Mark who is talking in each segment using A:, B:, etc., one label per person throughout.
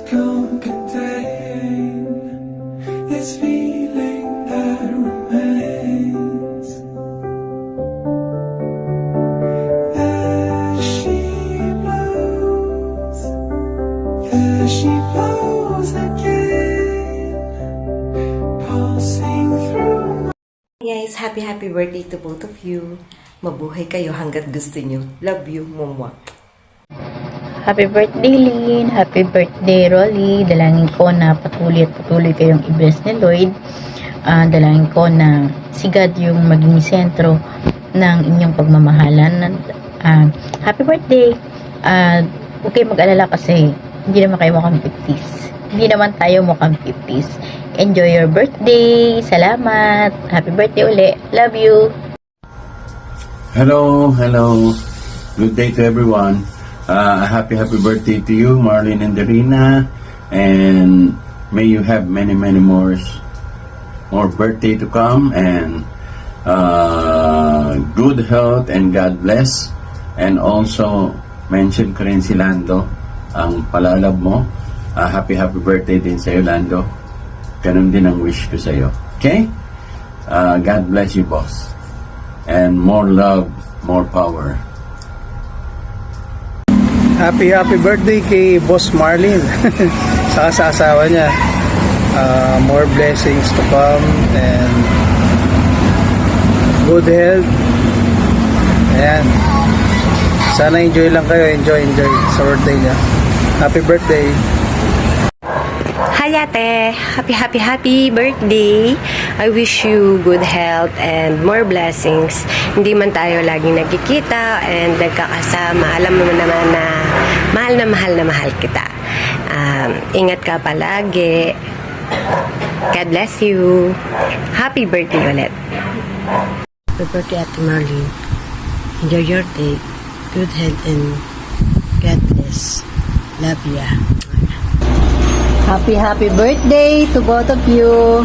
A: can't contain this feeling that remains. There she blows again, pulsing through.
B: Guys, happy birthday to both of you. Mabuhay kayo hanggat gusto nyo. Love you, Momwa.
C: Happy birthday, Lynn. Happy birthday, Rolly. Dalangin ko na patuloy kayong i-bless ni Lloyd. Dalangin ko na si God yung maging sentro ng inyong pagmamahalan. Happy birthday. Huwag kayo mag-alala kasi hindi naman kayo mukhang 50s. Hindi naman tayo mukhang 50s. Enjoy your birthday. Salamat. Happy birthday uli. Love you.
D: Hello. Good day to everyone. Happy birthday to you, Marlene and Darina, and may you have many more birthday to come, and good health and God bless. And also mention ko rin si Lando, ang palalab mo. Happy birthday din sa iyo, Lando. Ganun din ang wish ko sa iyo. Okay? God bless you, boss. And more love, more power.
E: Happy birthday kay Boss Marlene saka sa asawa niya. More blessings to come and good health. Ayan, sana enjoy lang kayo. Enjoy sa birthday niya. Happy birthday.
F: Hi ate! Happy birthday! I wish you good health and more blessings. Hindi man tayo laging nagkikita and nagkakasama. Alam mo naman na mahal kita. Ingat ka palagi. God bless you. Happy birthday ulit.
G: Happy birthday, Ate Marlene. Enjoy your day. Good health and God bless. Love ya.
H: Happy birthday to both of you.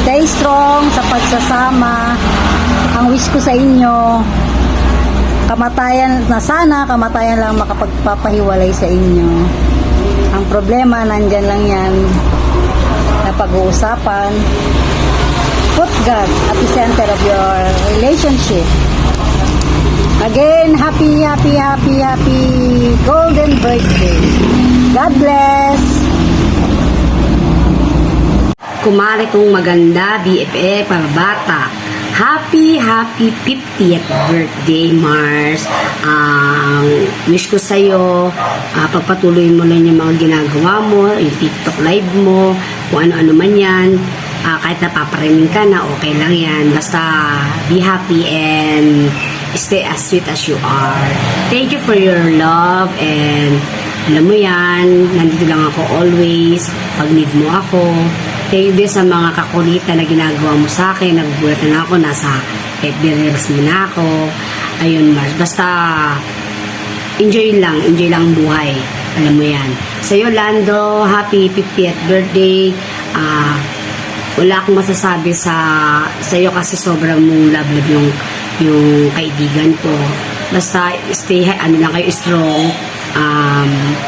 H: Stay strong sa pagsasama. Ang wish ko sa inyo, kamatayan lang makapagpapahiwalay sa inyo. Ang problema, nandyan lang yan na pag-uusapan. Put God at the center of your relationship. Again, happy golden birthday. God bless.
G: Kumare kong maganda, BFF, bata. Happy 50th birthday, Mars. Wish ko sa'yo, pagpatuloy mo lang yung mga ginagawa mo, yung TikTok live mo, kung ano-ano man yan. Kahit napaparinig ka na, okay lang yan. Basta be happy and stay as sweet as you are. Thank you for your love and alam mo yan, nandito lang ako always. Pag need mo ako. Thank you din sa mga kakulitan na ginagawa mo sa akin. Nagbulat na ako, nasa FB Reels mo na ako. Ayun, Mars. Basta enjoy lang ang buhay. Alam mo yan. Sa'yo, Lando, happy 50th birthday. Wala akong masasabi sa'yo kasi sobrang love yung kaibigan ko. Basta stay, lang kayo strong.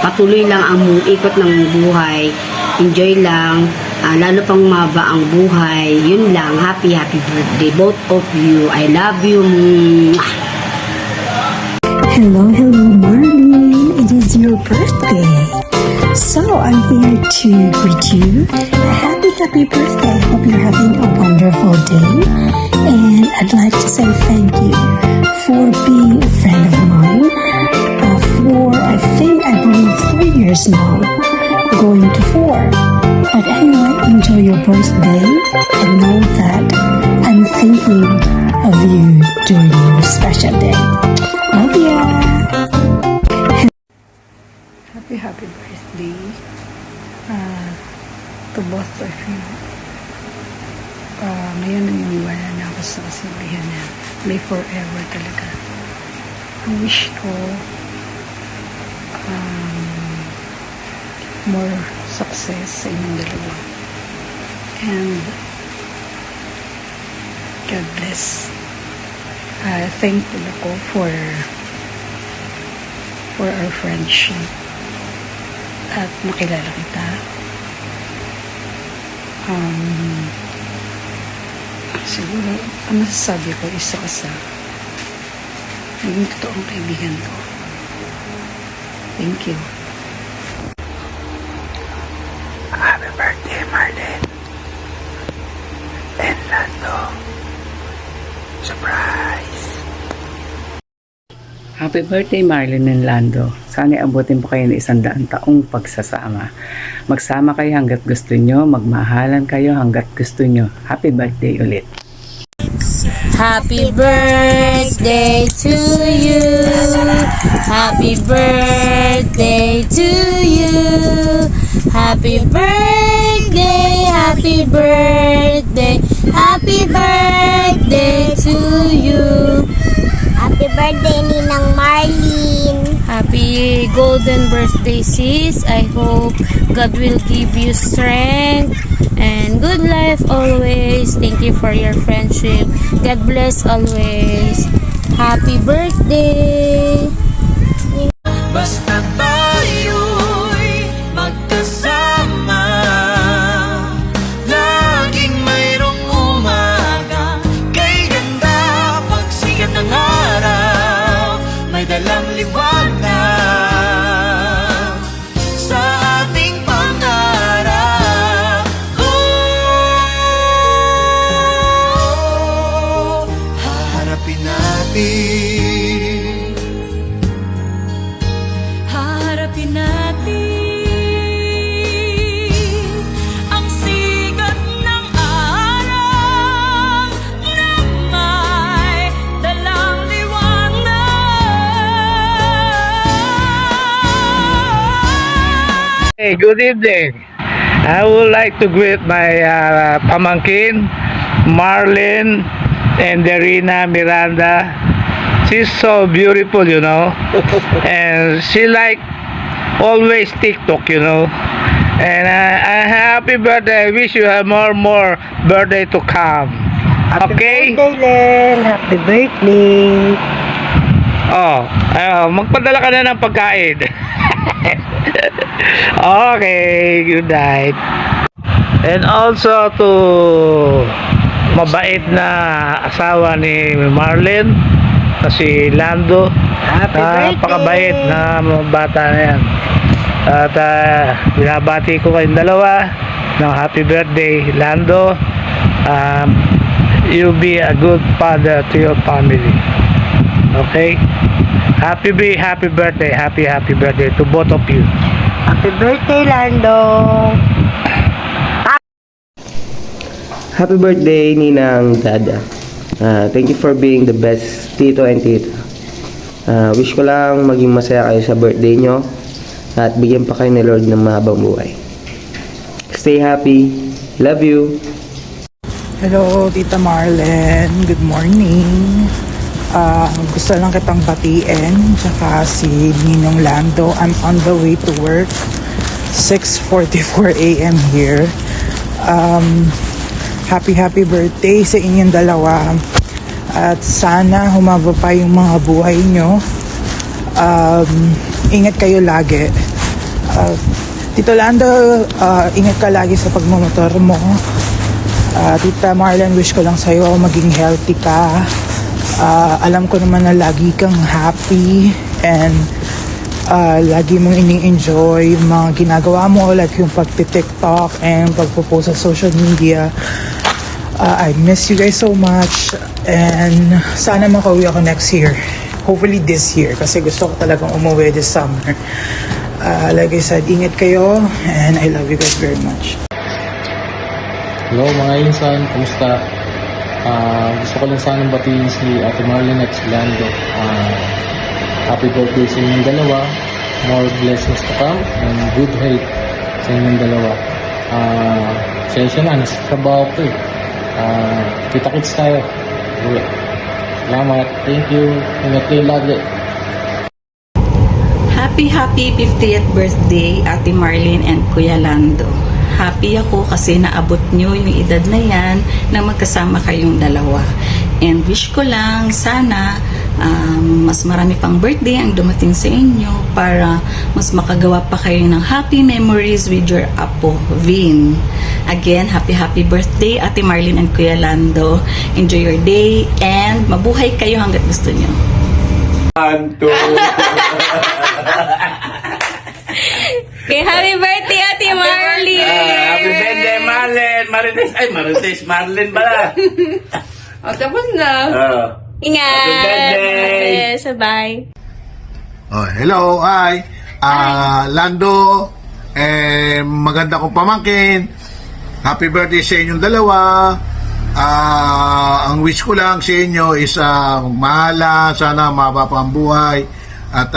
G: Patuloy lang ang ikot ng buhay. Enjoy lang. Lalo pang maba ang buhay. Yun lang. Happy birthday both of you. I love you.
I: Hello Marlene, it is your birthday, so I'm here to greet you. Happy birthday. Hope you're having a wonderful day, and I'd like to say thank you for being a friend of mine for I believe 3 years now, going to 4. But anyway, enjoy your birthday and know that I'm thinking of you during your special day. Love ya!
J: Happy birthday to both of you. Ngayon naniniwala na ako sa kasabihan na may forever talaga. Ang wish ko more success sa inyong dalawa. And God bless. Thankful ako for our friendship. at makilala kita. Siguro, ang masasabi ko, isa ka sa naging totoong kaibigan ko. Thank you.
E: Happy birthday, Marlin. And Lando. Surprise!
K: Happy birthday Marlin and Lando. Sana abutin po kayo ng 100 taong pagsasama. Magsama kayo hanggat gusto nyo, magmahalan kayo hanggat gusto nyo. Happy birthday ulit.
C: Happy birthday to you. Happy birthday to you. Happy birthday, happy birthday, happy birthday to you.
L: Happy birthday, Ninang Marlene.
C: Happy golden birthday, sis. I hope God will give you strength and good life always. Thank you for your friendship. God bless always. Happy birthday.
A: Basta tayo'y magkasama, laging mayroong umaga, kay ganda pagsikat ng araw, may dalang liwanag sa ating pangarap. Haharapin natin,
C: Haharapin natin ang sikat ng araw na may dalang liwanag.
E: Hey, good evening. I would like to greet my pamangkin, Marlin and Darina Miranda. She's so beautiful, you know, and she like always TikTok, you know. And happy birthday. I wish you have more birthday to come. Okay?
H: Happy birthday, Len. Happy birthday.
E: Magpadala ka na ng pagkain. Okay, good night. And also to mabait na asawa ni Marlin, na si Lando.
H: Happy birthday.
E: Napakabait na mga bata na yan. At binabati ko kayong dalawa ng happy birthday, Lando. You be a good father to your family. Okay? Happy birthday, happy birthday to both of you.
H: Happy birthday, Lando.
M: Happy birthday, Ninang Dada. Thank you for being the best tito and tita. Wish ko lang maging masaya kayo sa birthday nyo at bigyan pa kayo ni Lord ng mahabang buhay. Stay happy. Love you.
N: Hello, Tita Marlene. Good morning. Gusto lang kitang batiin. Tsaka si Ninong Lando. I'm on the way to work. 6:44 a.m. here. Happy birthday sa inyong dalawa. At sana humaba pa yung mga buhay nyo. Ingat kayo lagi. Tito Lando, ingat ka lagi sa pagmamotor mo. Tita Marlene, wish ko lang sa'yo maging healthy ka. Alam ko naman na lagi kang happy and lagi mong ini-enjoy yung mga ginagawa mo, like yung pagti-TikTok and pagpo-post sa social media. I miss you guys so much and sana makauwi ako next year. Hopefully this year kasi gusto ko talagang umuwi this summer. Like I said, ingat kayo and I love you guys very much.
O: Hello mga insan, kumusta? Gusto ko lang sanang batiin si Ate Marlene at si Lando. Happy birthday sa inyong dalawa. More blessings to come and good health sa inyong dalawa. Sensya na, nasa trabaho ko eh. Kita-kits tayo. Salamat. Thank you. Ingat kayo lagi.
P: Happy 50th birthday Ate Marlene and Kuya Lando. Happy ako kasi naabot nyo yung edad na yan na magkasama kayong dalawa. And wish ko lang sana mas marami pang birthday ang dumating sa inyo para mas makagawa pa kayo ng happy memories with your apo, Vin. Again, happy birthday, Ate Marlene and Kuya Lando. Enjoy your day and mabuhay kayo hanggat gusto nyo.
D: 1, 2.
F: Okay, happy birthday, Ate Marlene!
E: Happy birthday, Marlene! Marlene pala.
F: Tapos na. Ingat!
E: Happy birthday!
F: Yes, bye!
Q: Oh, hello, hi. Lando, maganda kong pamangkin. Happy birthday sa inyong dalawa. Ang wish ko lang sa inyo is magmahala, sana mababa pa ang buhay at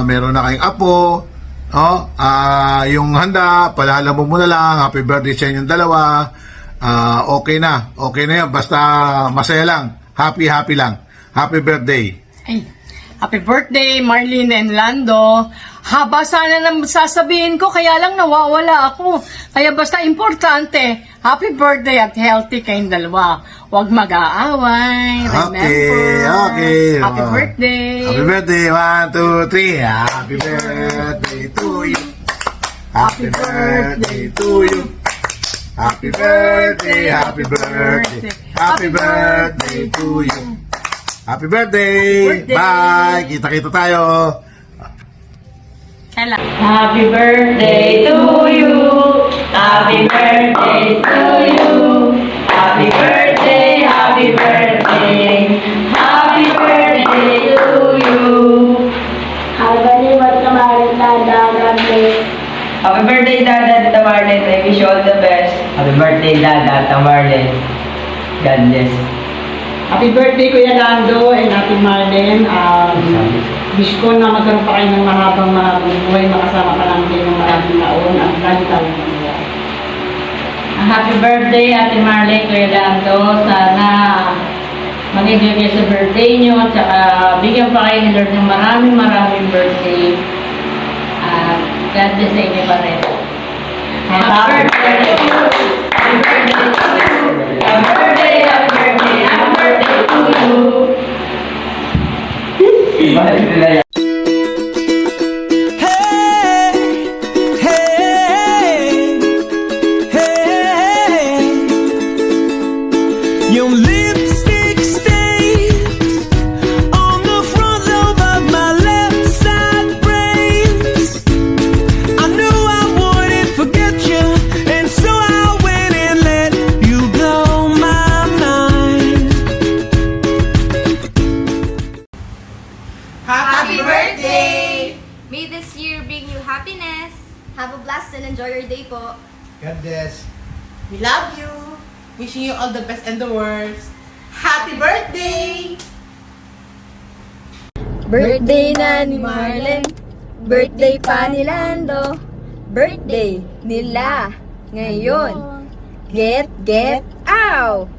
Q: meron na kayong apo. Yung handa, palala mo muna lang. Happy birthday sa inyong dalawa. Okay na yan, basta masaya lang. Happy lang. Happy birthday.
R: Ay, happy birthday, Marlene and Lando. Haba sana na sasabihin ko, kaya lang nawawala ako. Kaya basta importante, happy birthday at healthy kayong dalawa. Huwag mag-aaway. Remember.
Q: Okay.
R: Happy birthday.
Q: Happy birthday. 1, 2, 3. Happy birthday to you. Happy birthday to you. Happy birthday, happy birthday. Happy birthday to you. Happy birthday. Bye. Kita-kita tayo.
R: Hello.
C: Happy birthday to you. Happy birthday to you. Happy birthday, happy birthday. Happy birthday to you.
L: Happy birthday, Dada. God bless.
C: Happy birthday, Dada at Marlene. I wish you all the best. Happy birthday, Dada at Marlene. God bless.
R: Happy birthday, Kuya Lando and Ate Marlene. Wish ko na magkaroon pa kayo ng mahabang buhay, makasama pa lang kayo ng maraming taon at lagi tayo ng buhay.
C: Happy birthday, Ate Marlene, Kuya Lando. Sana mag-enjoy kayo sa birthday nyo at saka bigyan pa kayo ni Lord ng maraming birthday. At God bless sa inyo pa rin. Happy birthday to you. Happy birthday to you. Happy birthday, happy birthday, happy birthday to you.
A: Your lipstick stains on the front lobe of my left side brains. I knew I wouldn't forget you, and so I went and let you blow my mind.
S: Happy birthday! May this year bring you happiness.
L: Have a blast and enjoy your day po.
Q: God bless.
S: We love you. Wishing you all the best and the worst. Happy birthday!
L: Birthday na ni Marlene. Birthday pa ni Lando. Birthday nila ngayon. Get out!